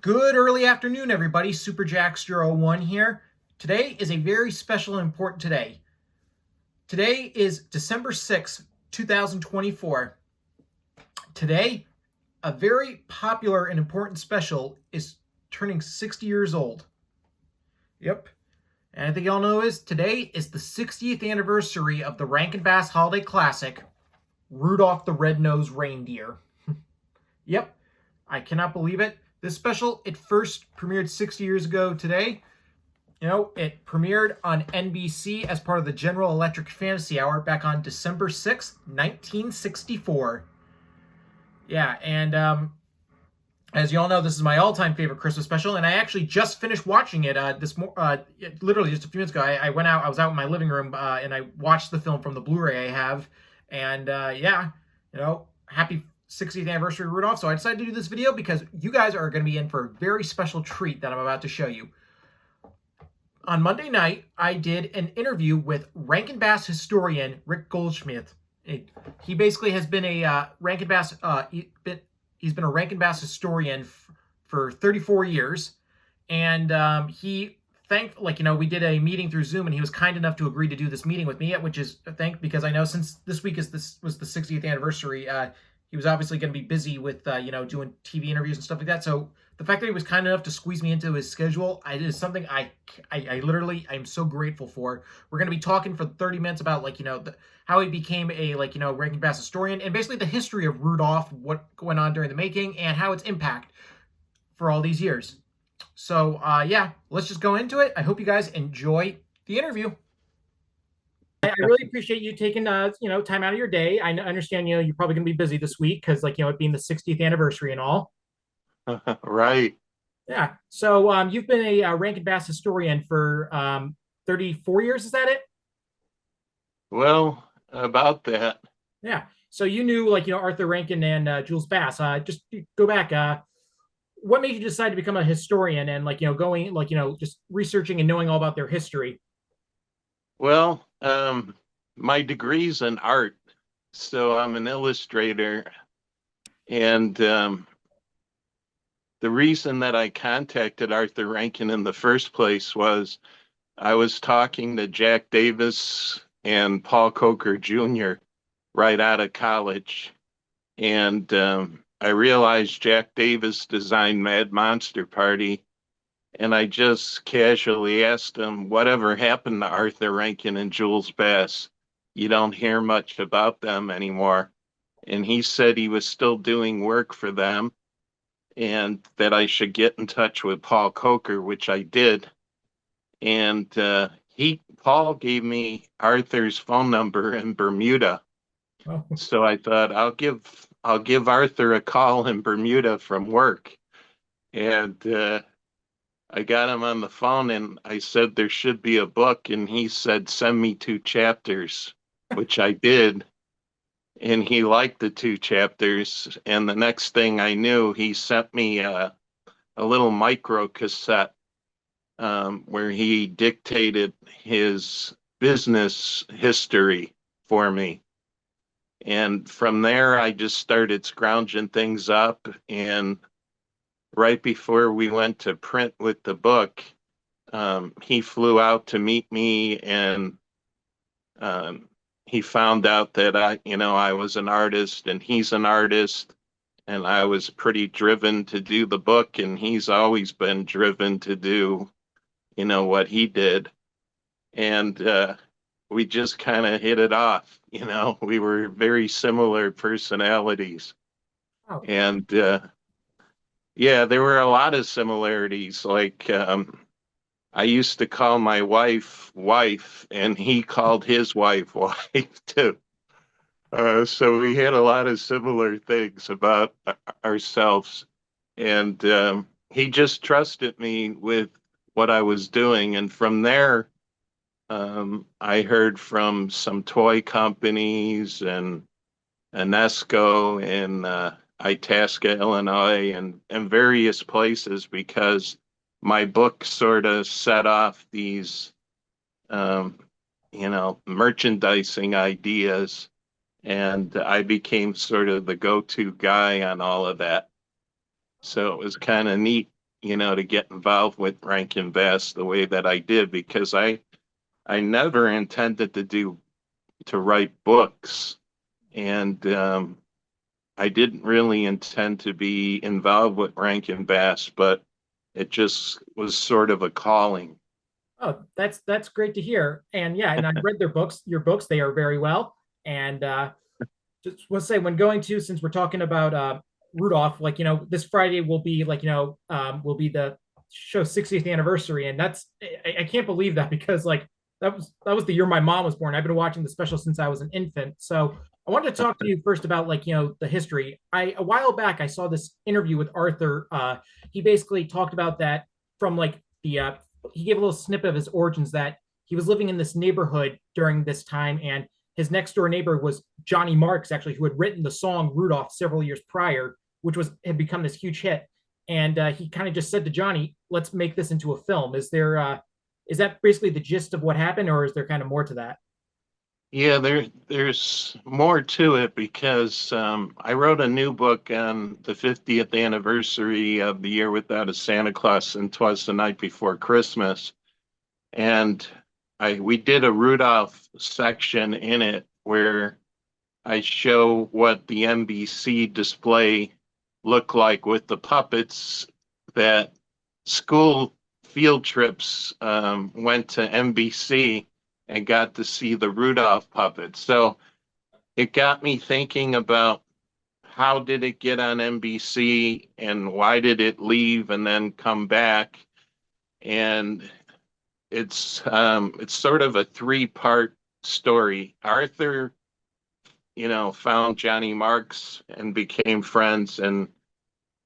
Good early afternoon, everybody. SuperJax01 here. Today is a very special and important today. Today is December 6th, 2024. Today, a very popular and important special is turning 60 years old. Yep. And I think y'all know today is the 60th anniversary of the Rankin Bass Holiday Classic, Rudolph the Red-Nosed Reindeer. Yep. I cannot believe it. This special, it first premiered 60 years ago today. It premiered on NBC as part of the General Electric Fantasy Hour back on December 6th, 1964. Yeah, and as you all know, this is my all-time favorite Christmas special, and I actually just finished watching it literally just a few minutes ago. I was out in my living room, and I watched the film from the Blu-ray I have, and happy 60th anniversary Rudolph. So I decided to do this video because you guys are going to be in for a very special treat that I'm about to show you. On Monday night, I did an interview with Rankin Bass historian Rick Goldschmidt. He basically has been a Rankin Bass he's been a Rankin Bass historian for 34 years, and we did a meeting through Zoom, and he was kind enough to agree to do this meeting with me, which is because I know since this week was the 60th anniversary, he was obviously going to be busy with doing TV interviews and stuff like that. So the fact that he was kind enough to squeeze me into his schedule is something I'm so grateful for. We're going to be talking for 30 minutes about how he became a Rankin Bass historian, and basically the history of Rudolph, what went on during the making, and how its impact for all these years. So let's just go into it. I hope you guys enjoy the interview. I really appreciate you taking time out of your day. I understand you're probably going to be busy this week because it being the 60th anniversary and all. Right. Yeah. So you've been a Rankin Bass historian for 34 years. Is that it? Well, about that. Yeah. So you knew Arthur Rankin and Jules Bass. Just go back. What made you decide to become a historian and going just researching and knowing all about their history? Well, my degree's in art, so I'm an illustrator, and the reason that I contacted Arthur Rankin in the first place was I was talking to Jack Davis and Paul Coker Jr. right out of college, and I realized Jack Davis designed Mad Monster Party. And I just casually asked him, whatever happened to Arthur Rankin and Jules Bass? You don't hear much about them anymore. And he said he was still doing work for them and that I should get in touch with Paul Coker, which I did. And Paul gave me Arthur's phone number in Bermuda. Oh. So I thought I'll give Arthur a call in Bermuda from work. And I got him on the phone and I said there should be a book, and he said send me 2 chapters, which I did, and he liked the 2 chapters. And the next thing I knew, he sent me a little micro cassette where he dictated his business history for me. And from there, I just started scrounging things up, and right before we went to print with the book, he flew out to meet me, and he found out that I was an artist and he's an artist, and I was pretty driven to do the book, and he's always been driven to do, what he did. And we just kind of hit it off. We were very similar personalities. Oh. And yeah, there were a lot of similarities. I used to call my wife, and he called his wife, wife, too. So we had a lot of similar things about ourselves. And he just trusted me with what I was doing. And from there, I heard from some toy companies and Enesco and Itasca, Illinois, and various places, because my book sort of set off these, merchandising ideas, and I became sort of the go-to guy on all of that. So it was kind of neat, to get involved with Rankin Bass the way that I did, because I never intended to write books, and I didn't really intend to be involved with Rankin Bass, but it just was sort of a calling. Oh, that's great to hear. And yeah, and I read your books, they are very well. And just want to say when going to, since we're talking about Rudolph, like this Friday will be like will be the show's 60th anniversary, and I can't believe that because like that was the year my mom was born. I've been watching the special since I was an infant. So I wanted to talk to you first about like the history. A while back I saw this interview with Arthur. He basically talked about that from like the he gave a little snippet of his origins that he was living in this neighborhood during this time, and his next door neighbor was Johnny Marks, actually, who had written the song Rudolph several years prior, which had become this huge hit. And he kind of just said to Johnny, "Let's make this into a film." Is that basically the gist of what happened, or is there kind of more to that? Yeah, there's more to it because I wrote a new book on the 50th anniversary of The Year Without a Santa Claus, and 'Twas the Night Before Christmas. And we did a Rudolph section in it where I show what the NBC display looked like with the puppets that school field trips went to NBC and got to see the Rudolph puppets. So it got me thinking about how did it get on NBC and why did it leave and then come back? And it's sort of a three-part story. Arthur, found Johnny Marks and became friends, and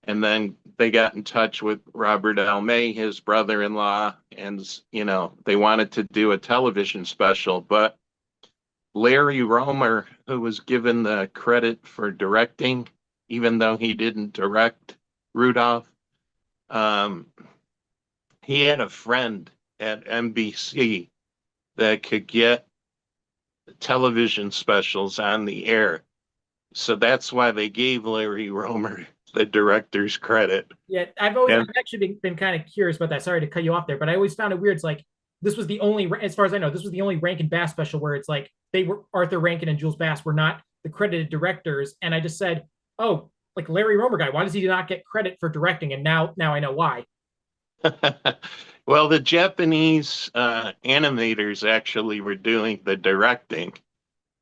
then they got in touch with Robert L. May, his brother-in-law, and they wanted to do a television special, but Larry Romer, who was given the credit for directing, even though he didn't direct Rudolph, um, he had a friend at NBC that could get television specials on the air. So that's why they gave Larry Romer the director's credit. Yeah, I've And actually been kind of curious about that. Sorry to cut you off there, but I always found it weird. It's like this was the only, as far as I know, this was the only Rankin Bass special where it's like they were Arthur Rankin and Jules Bass were not the credited directors, and I just said, oh, like Larry Romer guy, why does he not get credit for directing? And now I know why. well, the Japanese animators actually were doing the directing.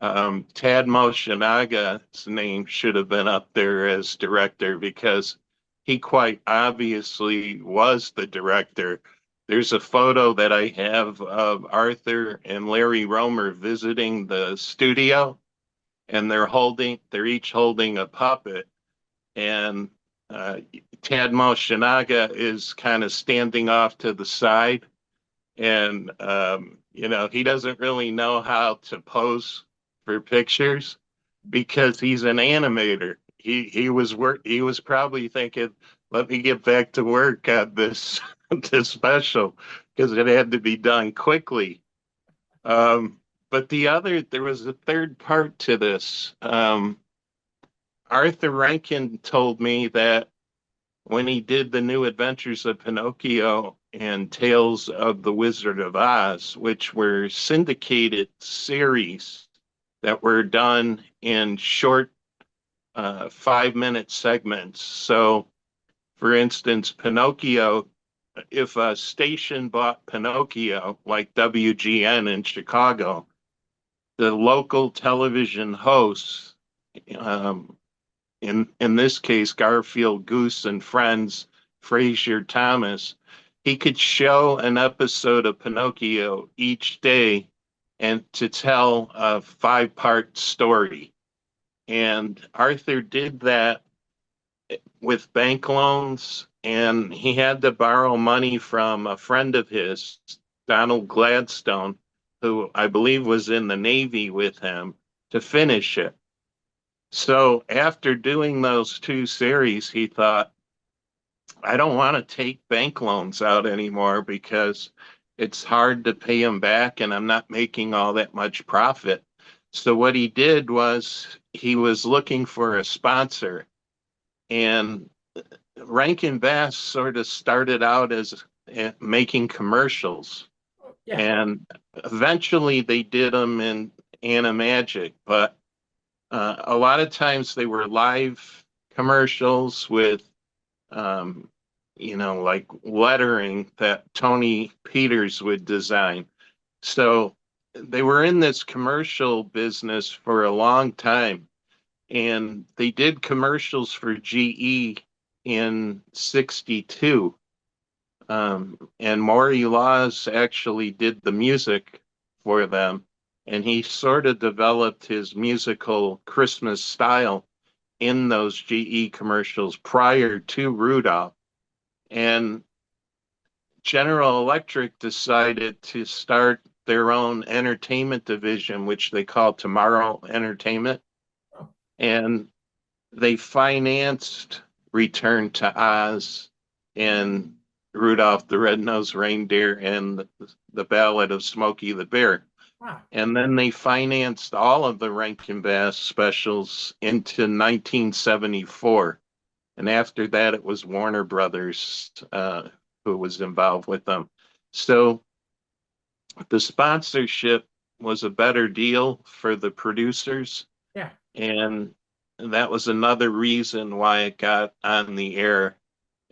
Tadmo Shinaga's name should have been up there as director because he quite obviously was the director. There's a photo that I have of Arthur and Larry Romer visiting the studio, and they're each holding a puppet, and uh, Tadmo Shinaga is kind of standing off to the side, and he doesn't really know how to pose for pictures because he's an animator. He was probably thinking, let me get back to work on this this special because it had to be done quickly. Um, but there was a third part to this. Arthur Rankin told me that when he did the New Adventures of Pinocchio and Tales of the Wizard of Oz, which were syndicated series that were done in short 5-minute segments. So, for instance, Pinocchio, if a station bought Pinocchio, like WGN in Chicago, the local television hosts, um, in this case, Garfield Goose and Friends, Frazier Thomas, he could show an episode of Pinocchio each day and to tell a 5-part story. And Arthur did that with bank loans, and he had to borrow money from a friend of his, Donald Gladstone, who I believe was in the Navy with him, to finish it. So after doing those 2 series, he thought, I don't want to take bank loans out anymore because it's hard to pay them back and I'm not making all that much profit. So what he did was he was looking for a sponsor, and Rankin Bass sort of started out as making commercials, Yeah. and eventually they did them in Animagic, but a lot of times they were live commercials with, um, like lettering that Tony Peters would design. So they were in this commercial business for a long time, and they did commercials for GE in 62. And Maury Laws actually did the music for them, and he sort of developed his musical Christmas style in those GE commercials prior to Rudolph. And General Electric decided to start their own entertainment division, which they call Tomorrow Entertainment. Oh, And they financed Return to Oz and Rudolph the Red-Nosed Reindeer and the Ballad of Smokey the Bear. wow. And then they financed all of the Rankin Bass specials into 1974. And after that, it was Warner Brothers who was involved with them. So the sponsorship was a better deal for the producers. Yeah. And that was another reason why it got on the air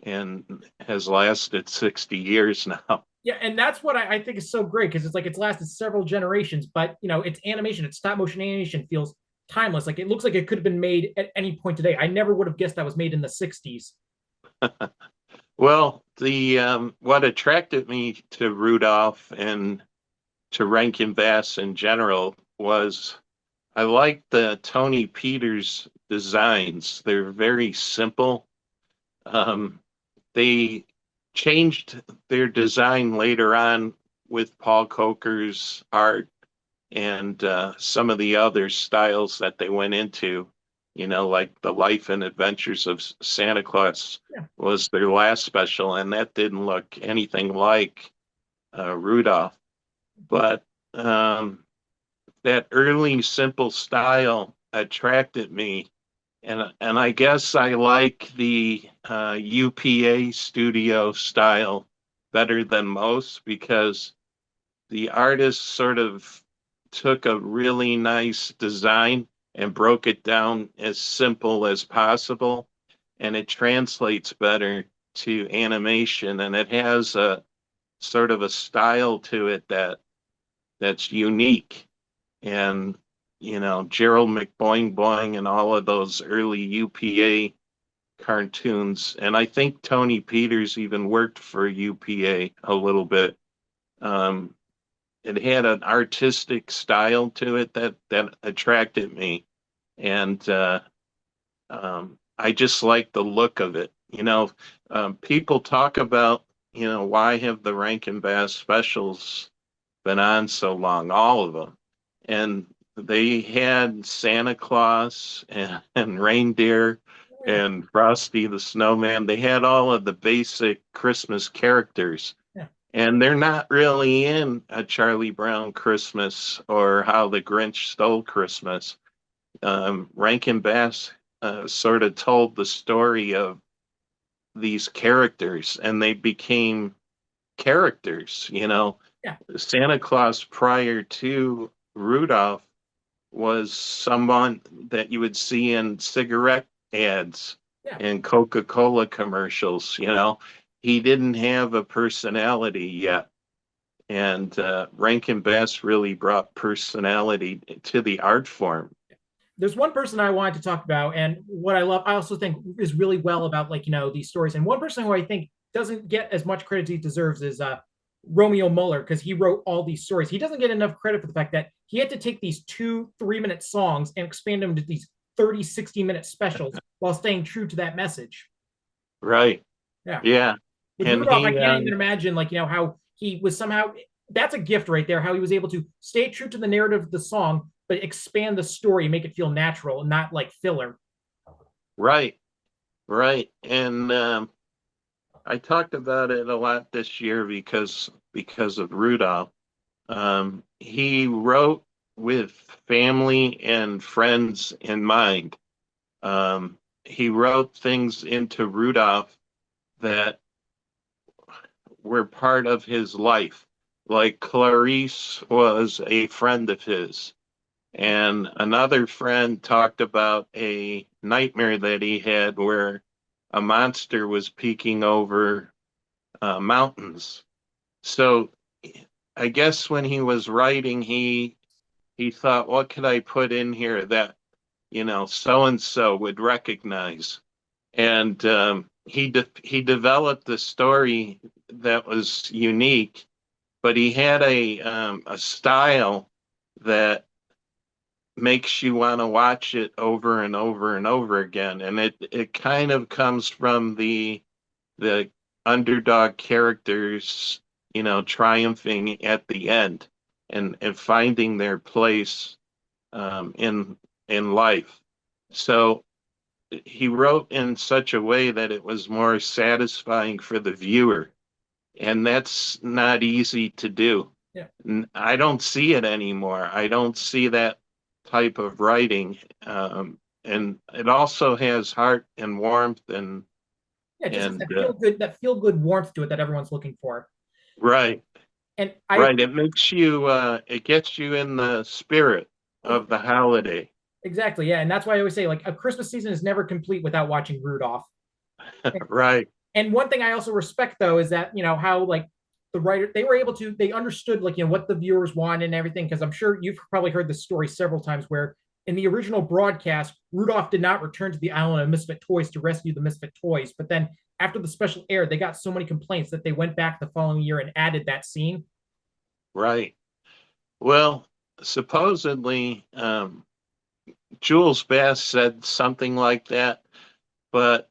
and has lasted 60 years now. Yeah, and that's what I think is so great because it's like it's lasted several generations, but it's animation, it's stop motion animation, feels timeless. Like it looks like it could have been made at any point today. I never would have guessed that was made in the 60s. Well, the what attracted me to Rudolph and to Rankin Bass in general was I like the Tony Peters designs. They're very simple. Um, they changed their design later on with Paul Coker's art and some of the other styles that they went into, like the Life and Adventures of Santa Claus Yeah. was their last special, and that didn't look anything like Rudolph. But that early simple style attracted me. And I guess I like the UPA studio style better than most because the artist sort of took a really nice design and broke it down as simple as possible, and it translates better to animation, and it has a sort of a style to it that's unique. And Gerald McBoing Boing and all of those early UPA cartoons, and I think Tony Peters even worked for UPA a little bit. Um, it had an artistic style to it that attracted me, and I just like the look of it. People talk about why have the Rankin Bass specials been on so long, all of them, and they had Santa Claus and Reindeer Yeah. and Frosty the Snowman. They had all of the basic Christmas characters, Yeah. and they're not really in A Charlie Brown Christmas or How the Grinch Stole Christmas. Rankin Bass sort of told the story of these characters, and they became characters. Yeah. Santa Claus prior to Rudolph was someone that you would see in cigarette ads Yeah. and Coca-Cola commercials. He didn't have a personality yet. And Rankin Bass really brought personality to the art form. There's one person I wanted to talk about, and what I love, I also think is really well about these stories. And one person who I think doesn't get as much credit as he deserves is Romeo Muller, because he wrote all these stories. He doesn't get enough credit for the fact that he had to take these 2 3-minute songs and expand them to these 30, 60-minute specials while staying true to that message. Right. Yeah. Yeah. With And Rudolph, I he, can't even imagine how he was somehow, that's a gift right there, how he was able to stay true to the narrative of the song, but expand the story, make it feel natural and not like filler. right, right. And I talked about it a lot this year because of Rudolph. He wrote with family and friends in mind. he wrote things into Rudolph that were part of his life. Like Clarice was a friend of his. And another friend talked about a nightmare that he had where a monster was peeking over mountains. So I guess when he was writing, he thought, what could I put in here that, so and so would recognize? And he developed the story that was unique, but he had a style that makes you want to watch it over and over and over again. And it kind of comes from the underdog characters, triumphing at the end and finding their place in life. So he wrote in such a way that it was more satisfying for the viewer, and that's not easy to do. Yeah. I don't see it anymore. I don't see that type of writing, and it also has heart and warmth Yeah, it just has and that feel good warmth to it that everyone's looking for. right, And I right. It makes you, it gets you in the spirit of the holiday. exactly, yeah, and that's why I always say like a Christmas season is never complete without watching Rudolph. And, Right, and one thing I also respect though is that how like the writer they were able to they understood like what the viewers want and everything because I'm sure you've probably heard this story several times where in the original broadcast Rudolph did not return to the island of misfit toys to rescue the misfit toys, but then after the special aired they got so many complaints that they went back the following year and added that scene. right. Well, supposedly, Jules Bass said something like that, but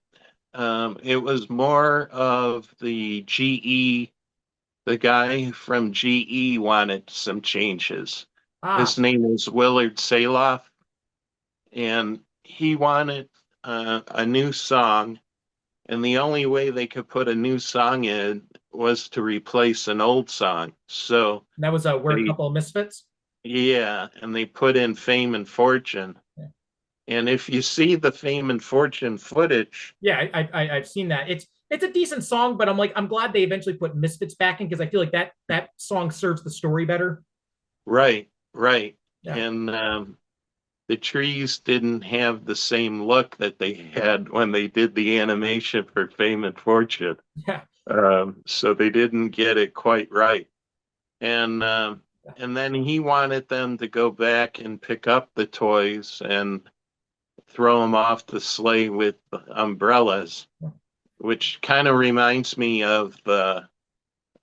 it was more of the GE, the guy from GE wanted some changes. Ah, His name is Willard Saloff, and he wanted a new song, and the only way they could put a new song in was to replace an old song. So that was we're a they, couple of misfits. yeah, and they put in Fame and Fortune. Yeah. And if you see the Fame and Fortune footage, Yeah, I've seen that. It's a decent song, but I'm glad they eventually put Misfits back in because I feel like that song serves the story better. right, right. Yeah, And the trees didn't have the same look that they had when they did the animation for Fame and Fortune. yeah, So they didn't get it quite right. And yeah. and then he wanted them to go back and pick up the toys and throw them off the sleigh with umbrellas, which kind of reminds me of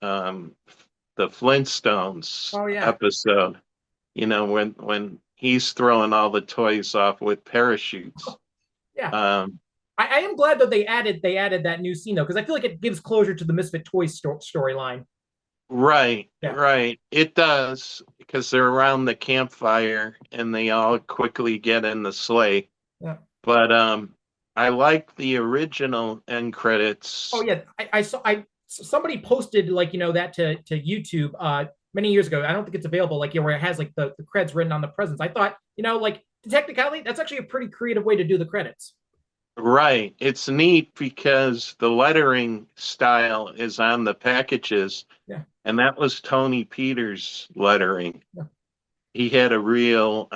um, the Flintstones Oh yeah, episode. When he's throwing all the toys off with parachutes. yeah. Um, I am glad that they added that new scene though because I feel like it gives closure to the Misfit Toys storyline. right, Yeah, right. It does because they're around the campfire and they all quickly get in the sleigh. yeah. But I like the original end Oh credits. yeah, I saw I somebody posted like that to YouTube many years ago. I don't think it's available like where it has like the credits written on the presents. I thought like technically that's actually a pretty creative way to do the credits. Right. It's neat because the lettering style is on the packages, Yeah, and that was Tony Peters' lettering. yeah. He had a real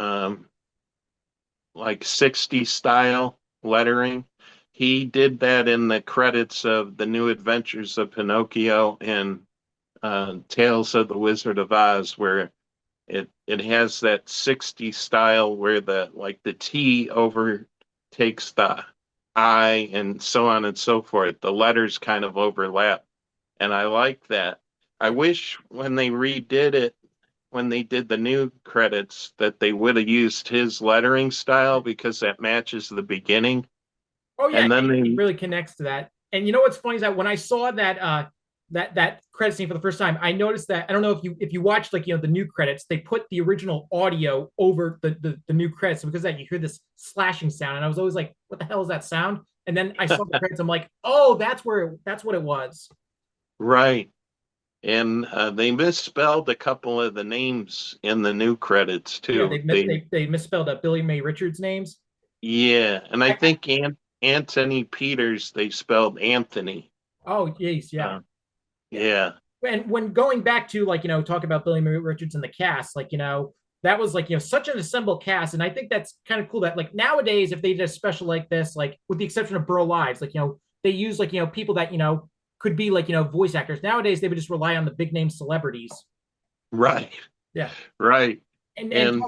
like 60s style lettering. He did that in the credits of The New Adventures of Pinocchio and Tales of the Wizard of Oz, where it has that 60s style where the T overtakes the I and so on and so forth. The letters kind of overlap. And I like that. I wish when they redid it, when they did the new credits, that they would have used his lettering style because that matches the beginning. Oh yeah, And then it they, really connects to that. And you know what's funny is that when I saw that credit scene for the first time, I noticed that I don't know if you watched like the new credits, they put the original audio over the new credits. So because of that you hear this slashing sound, and I was always like, what the hell is that sound? And then I saw the credits, I'm like, oh, that's what it was. right. And they misspelled a couple of the names in the new credits Yeah, too. They, they misspelled Billy May Richards names. yeah. And I I think Anthony Peters, they spelled Anthony. Oh, geez, yeah. Uh, Yeah. yeah, And when going back to like, talk about Billy May Richards and the cast, like, that was like, such an assembled cast. And I think that's kind of cool that like nowadays, if they did a special like this, like with the exception of Burl Lives, like, they use like, people that, could be like, voice actors. Nowadays, they would just rely on the big name celebrities. right, Yeah. right. And And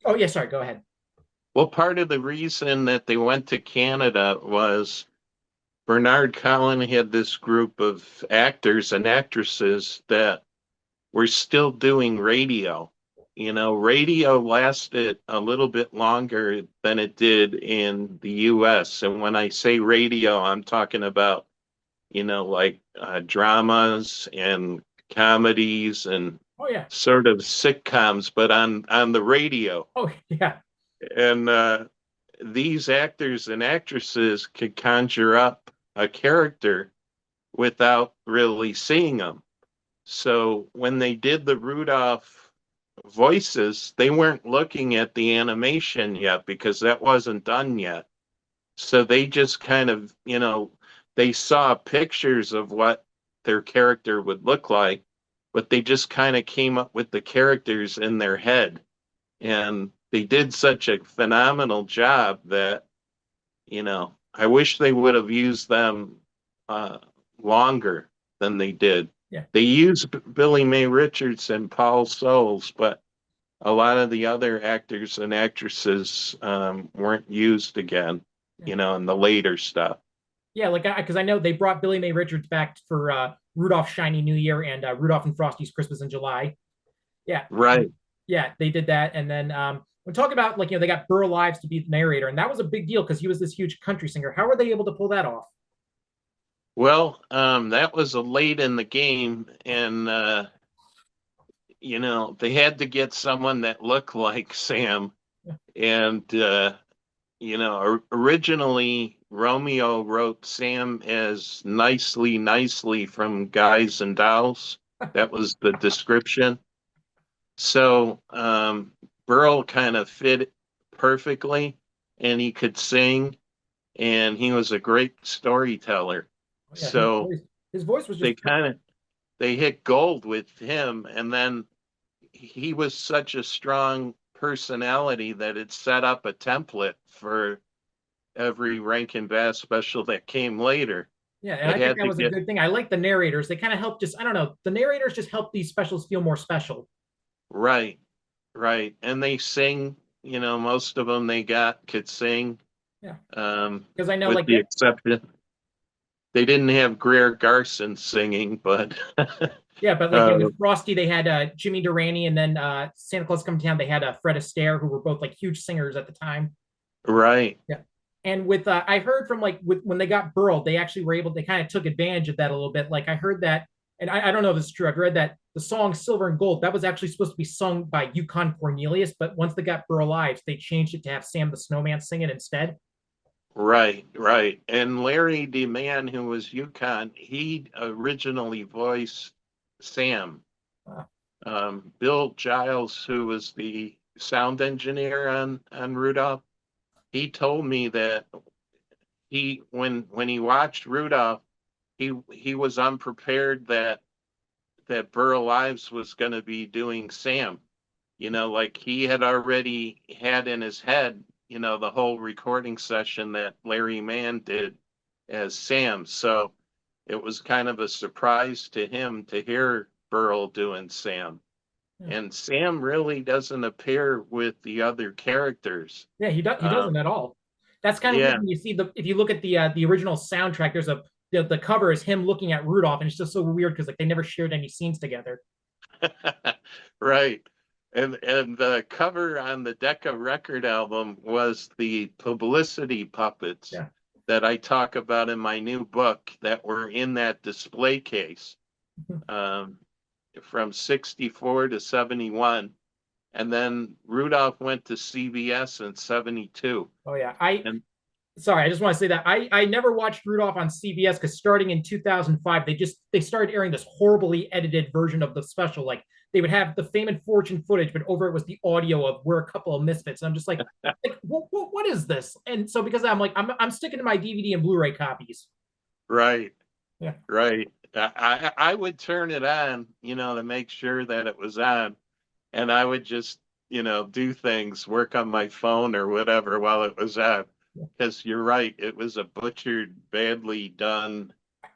oh yeah, sorry, go ahead. well, part of the reason that they went to Canada was Bernard Collin had this group of actors and actresses that were still doing radio. Radio lasted a little bit longer than it did in the US. And when I say radio, I'm talking about, like dramas and comedies and Oh yeah. sort of sitcoms, but on the radio. Oh yeah. And these actors and actresses could conjure up a character without really seeing them. So when they did the Rudolph voices, they weren't looking at the animation yet because that wasn't done yet. So they just kind of, they saw pictures of what their character would look like, but they just kind of came up with the characters in their head. And they did such a phenomenal job that, I wish they would have used them longer than they did. Yeah. They used Billy May Richards and Paul Soles, but a lot of the other actors and actresses weren't used again, Yeah. in the later stuff. Yeah, like because I know they brought Billy May Richards back for Rudolph Shiny New Year and Rudolph and Frosty's Christmas in July. Yeah, Right. yeah, they did that, and then we're talking about like they got Burl Ives to be the narrator, and that was a big deal because he was this huge country singer. How were they able to pull that off? Well, that was a late in the game, and they had to get someone that looked like Sam, and originally Romeo wrote Sam as nicely, nicely from Guys and Dolls. That was the description. So Burl kind of fit perfectly, and he could sing, and he was a great storyteller. Oh, yeah, So his voice was they just kind of they hit gold with him, and then he was such a strong personality that it set up a template for every Rankin Bass special that came later. yeah, and They I think had that to was a get good thing. I like the narrators; they kind of help. Just I don't know, the narrators just help these specials feel more special. right, right, and they sing. Most of them they got could sing. Yeah, because I know With like the exception, they didn't have Greer Garson singing, but yeah, but like uh, with Frosty, they had Jimmy Durante, and then Santa Claus Come to Town, they had Fred Astaire, who were both like huge singers at the time. right, Yeah. And with I heard from like when they got Burl, they actually were able they kind of took advantage of that a little bit. Like I heard that, and I don't know if it's true. I've read that the song Silver and Gold that was actually supposed to be sung by Yukon Cornelius, but once they got Burl Ives, they changed it to have Sam the Snowman sing it instead. right, right. And Larry DeMann, who was Yukon, he originally voiced Sam. Uh, Bill Giles, who was the sound engineer on Rudolph, he told me that when he watched Rudolph, he was unprepared that Burl Ives was going to be doing Sam. Like he had already had in his head, the whole recording session that Larry Mann did as Sam. So it was kind of a surprise to him to hear Burl doing Sam. yeah. And Sam really doesn't appear with the other characters. Yeah, he doesn't at all. That's kind of weird Yeah, when you see if you look at the original soundtrack. There's the cover is him looking at Rudolph, and it's just so weird because like they never shared any scenes together. right. And the cover on the Decca record album was the publicity puppets Yeah. that I talk about in my new book that were in that display case um, from 64 to 71. And then Rudolph went to CBS in 72. Oh yeah, And sorry, I just want to say that I never watched Rudolph on CBS because starting in 2005, they started airing this horribly edited version of the special. Like they would have the Fame and Fortune footage, but over it was the audio of "We're a Couple of Misfits." And I'm just like what is this? And so because I'm like, I'm sticking to my DVD and Blu-ray copies. Right. Yeah. Right. I would turn it on, to make sure that it was on, and I would just, do things, work on my phone or whatever while it was on. Because you're right, it was a butchered, badly done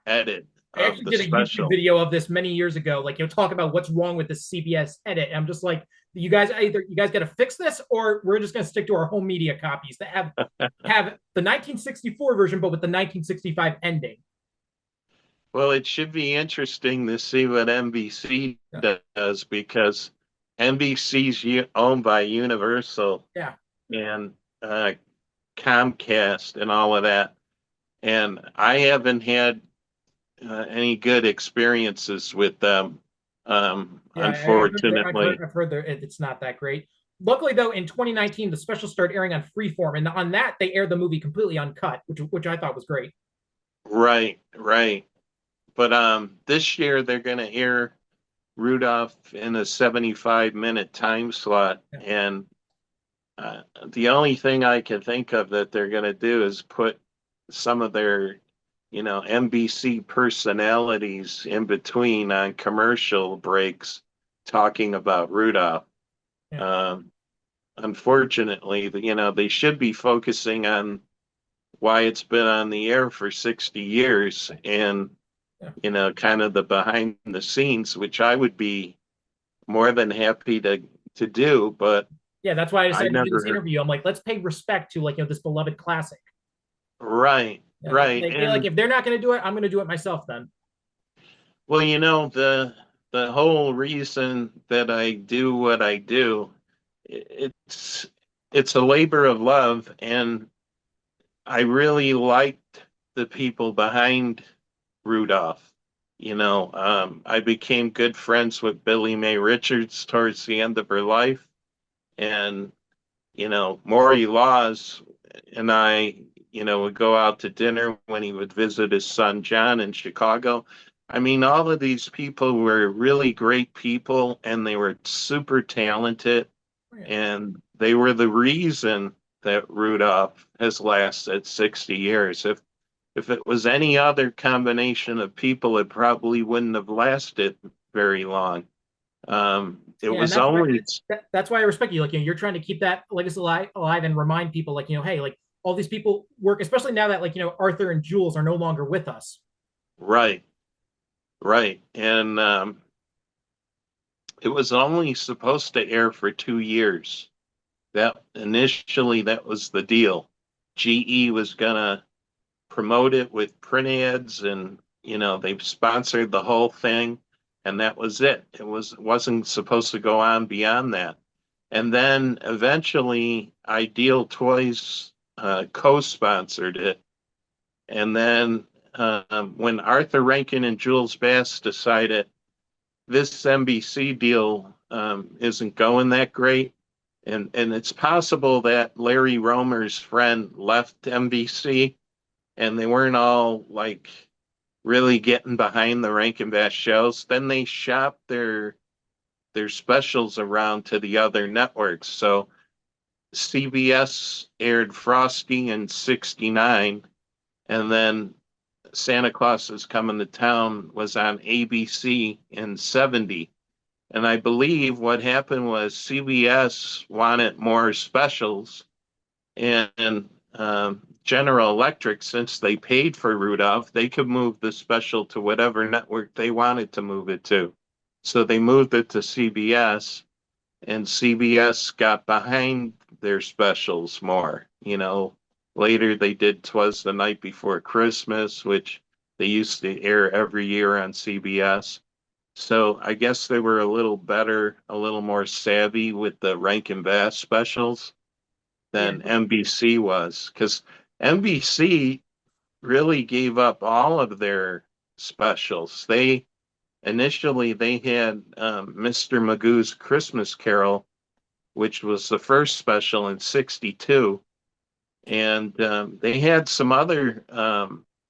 edit I of actually the did a YouTube special. video of this many years ago. Like, talk about what's wrong with the CBS edit. And I'm just like, you guys got to fix this, or we're just going to stick to our home media copies that have the 1964 version, but with the 1965 ending. Well, it should be interesting to see what NBC Yeah. does because NBC's owned by Universal Yeah. and Comcast and all of that. And I haven't had any good experiences with them, Yeah, unfortunately. I've heard it's not that great. Luckily, though, in 2019, the special started airing on Freeform, and on that they aired the movie completely uncut, which I thought was great. Right, right. But this year they're going to air Rudolph in a 75-minute time slot, Yeah. and the only thing I can think of that they're going to do is put some of their, NBC personalities in between on commercial breaks talking about Rudolph. Yeah. Um, Unfortunately, they should be focusing on why it's been on the air for 60 years and, Yeah. kind of the behind the scenes, which I would be more than happy to do, but Yeah, that's why I I decided to do this never. interview. I'm like, let's pay respect to this beloved classic. Right, Yeah, right. like And if they're not going to do it, I'm going to do it myself then. well, the whole reason that I do what I do, it's it's a labor of love, and I really liked the people behind Rudolph. I became good friends with Billy Mae Richards towards the end of her life, and Maury Laws and I, would go out to dinner when he would visit his son John in Chicago. I mean, all of these people were really great people and they were super talented, Yeah. and they were the reason that Rudolph has lasted 60 years. If it was any other combination of people, it probably wouldn't have lasted very long. It Yeah, and was only that's why I respect you. Like, you're trying to keep that legacy alive and remind people, like, hey, like all these people work, especially now that, like, Arthur and Jules are no longer with us. right. Right. And it was only supposed to air for 2 years. That initially that was the deal. GE was gonna promote it with print ads and they sponsored the whole thing and that was it. Wasn't supposed to go on beyond that. And then eventually Ideal Toys co-sponsored it. And then when Arthur Rankin and Jules Bass decided this NBC deal isn't going that great. And it's possible that Larry Romer's friend left NBC and they weren't all like really getting behind the Rankin Bass shows. Then they shopped their specials around to the other networks. So CBS aired Frosty in 69, and then Santa Claus is Coming to Town was on ABC in 70. And I believe what happened was CBS wanted more specials, and General Electric, since they paid for Rudolph, they could move the special to whatever network they wanted to move it to. So they moved it to CBS, and CBS got behind their specials more. Later they did "Twas the Night Before Christmas," which they used to air every year on CBS. So I guess they were a little better, a little more savvy with the Rankin Bass specials Yeah. than NBC was, because NBC really gave up all of their specials. They had Mr. Magoo's Christmas Carol, which was the first special in 62. And they had some other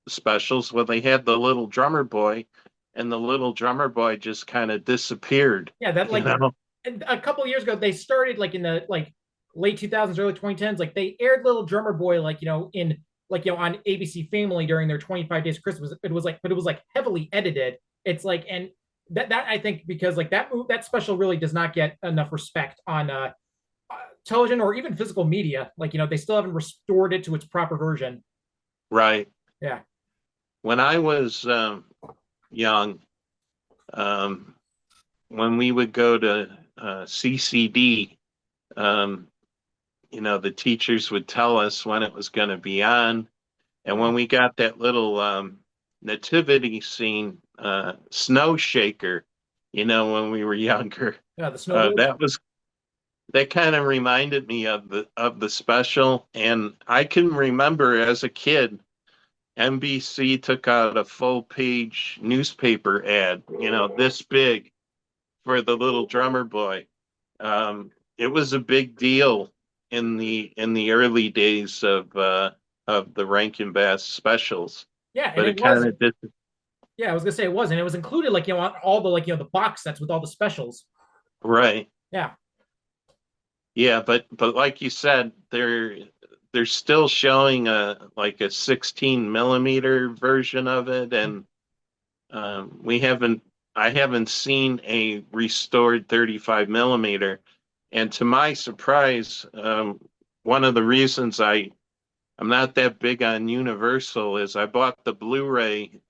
specials where they had the little drummer boy, and the little drummer boy just kind of disappeared, Yeah, that you like know? a couple of years ago they started like in the like late 2000s, early 2010s. Like they aired Little Drummer Boy like in on ABC Family during their 25 Days of Christmas. It was like, but it was like heavily edited. It's like, and that I think because like that special really does not get enough respect on television or even physical media. Like they still haven't restored it to its proper version. Right. Yeah. When I was young, um, when we would go to CCD, um, the teachers would tell us when it was going to be on. And when we got that little nativity scene, snow shaker, when we were younger, Yeah, the snowbirds. that kind of reminded me of the special. And I can remember as a kid, NBC took out a full page newspaper ad, this big for the little drummer boy. It was a big deal in the early days of the Rankin Bass specials, Yeah, and but it it kind was. of did. Yeah, I was gonna say it was, and it was included like on all the the box sets with all the specials. Right. Yeah. Yeah, but like you said, they're still showing a 16 millimeter version of it, and we haven't I haven't seen a restored 35 millimeter. And to my surprise, one of the reasons I'm not that big on Universal is I bought the Blu-ray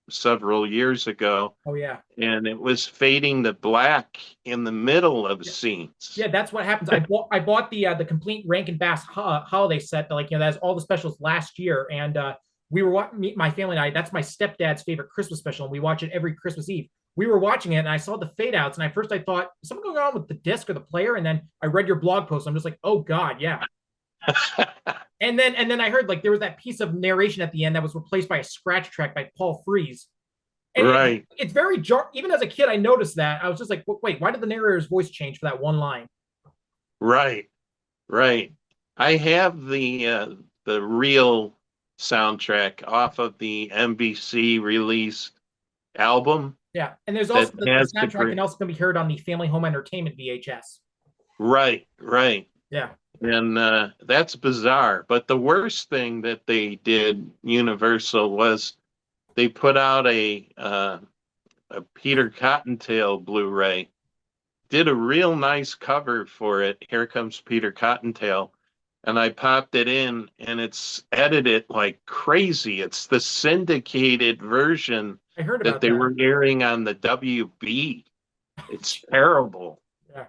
several years ago, Oh yeah. and it was fading to black in the middle of Yeah. scenes. Yeah, that's what happens. I bought the complete Rankin Bass holiday set that that has all the specials last year, and we were my family and I. That's my stepdad's favorite Christmas special, and we watch it every Christmas Eve. We were watching it, and I saw the fade outs, and I thought something going on with the disc or the player, and then I read your blog post. I'm just like, oh god, yeah. And then I heard like there was that piece of narration at the end that was replaced by a scratch track by Paul Frees. And Right, it's very even as a kid, I noticed that. I was just like, wait, why did the narrator's voice change for that one line? right, right. I have the real soundtrack off of the NBC released album Yeah, and there's that also the has the soundtrack great. can also be heard on the Family Home Entertainment VHS. Right, right. Yeah, And that's bizarre. But the worst thing that they did, Universal, was they put out a Peter Cottontail Blu-ray. Did a real nice cover for it. Here comes Peter Cottontail. And I popped it in, and it's edited like crazy. It's the syndicated version I heard that about they that. were airing on the WB. It's terrible. Yeah,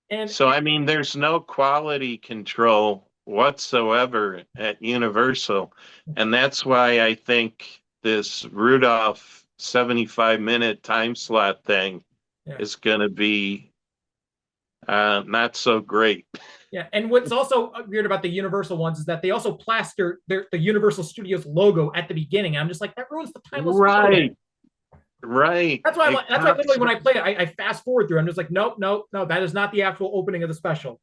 and So, I mean, there's no quality control whatsoever at Universal. And that's why I think this Rudolph 75-minute time slot thing yeah, is going to be not so great. yeah. And what's also weird about the Universal ones is that they also plaster the Universal Studios logo at the beginning. I'm just like, that ruins the timeless feel of it. Right, right. That's why It that's why literally pops. when I play it, I fast forward through. I'm just like, nope, nope, no, that is not the actual opening of the special.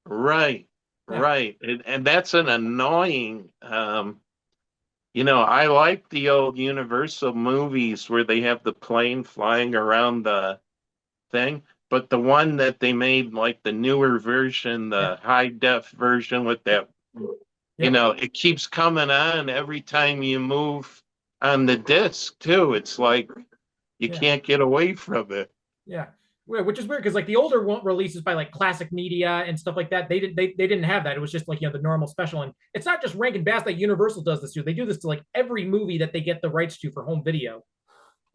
Right, Yeah, right. And that's an annoying, I like the old Universal movies where they have the plane flying around the thing, but the one that they made, like the newer version, yeah, the high def version with yep, that, yep, it keeps coming on every time you move on the disc too. It's like you yeah. can't get away from it. Yeah, which is weird because like the older releases by like Classic Media and stuff like that, they didn't have that. It was just like the normal special, and it's not just Rankin Bass that Universal does this to. They do this to like every movie that they get the rights to for home video.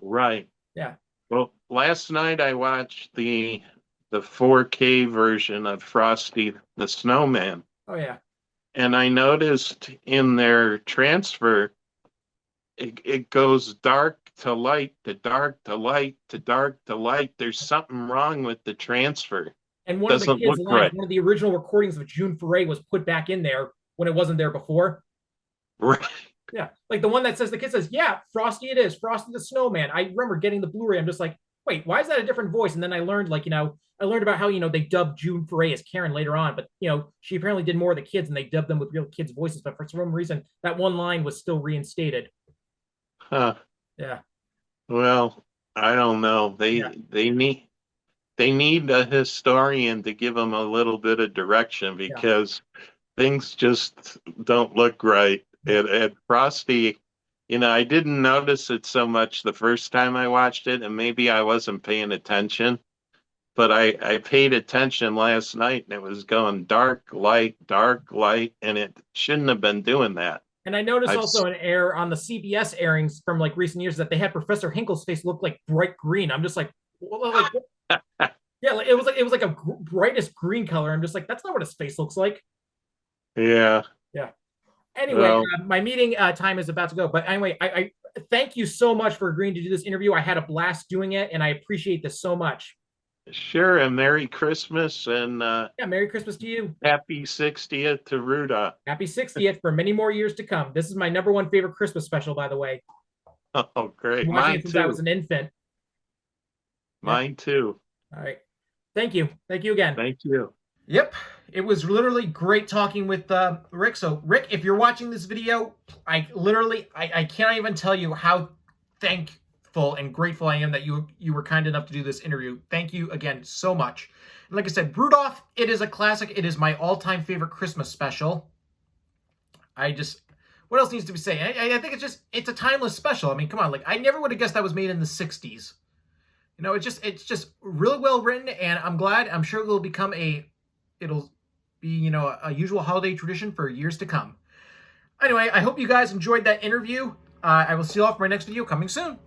Right. Yeah. Well, last night I watched the 4K version of Frosty the Snowman, Oh yeah. and I noticed in their transfer it goes dark to light to dark to light to dark to light. There's something wrong with the transfer. And one of the Doesn't kids' look lines, right. one of the original recordings of June Foray was put back in there when it wasn't there before. Right. Yeah, like the one that says the kid says, "Yeah, Frosty it is, Frosty the Snowman." I remember getting the Blu-ray. I'm just like, wait, why is that a different voice? And then I learned, like, I learned about how they dubbed June Foray as Karen later on, but she apparently did more of the kids, and they dubbed them with real kids' voices. But for some reason, that one line was still reinstated. Huh. Yeah, Well, I don't know. Yeah. They need a historian to give them a little bit of direction Yeah. because things just don't look right. Yeah. At Frosty, I didn't notice it so much the first time I watched it, and maybe I wasn't paying attention, but I paid attention last night and it was going dark, light, and it shouldn't have been doing that. And I noticed I've, also an error on the CBS airings from like recent years that they had Professor Hinkle's face look like bright green. I'm just like, yeah, like it was like a brightest green color. I'm just like, that's not what his face looks like. yeah, Yeah. Anyway, well, my meeting time is about to go. But anyway, I thank you so much for agreeing to do this interview. I had a blast doing it, and I appreciate this so much. sure, and Merry Christmas and Yeah, Merry Christmas to you. Happy 60th to Rudolph. Happy 60th for many more years to come. This is my number one favorite Christmas special, by the way. Oh, great. Watching Mine it since I was too. an infant. Yeah. Mine too. All right. Thank you. Thank you again. Thank you. Yep. It was literally great talking with Rick. So, Rick, if you're watching this video, I can't even tell you how thankful and grateful I am that you were kind enough to do this interview. Thank you again so much. And like I said, Rudolph, it is a classic. It is my all-time favorite Christmas special. What else needs to be said? I think it's a timeless special. I mean, come on, like I never would have guessed that was made in the 60s. It's just really well written, and I'm glad. I'm sure it'll be a usual holiday tradition for years to come. Anyway, I hope you guys enjoyed that interview. I will see you all for my next video coming soon.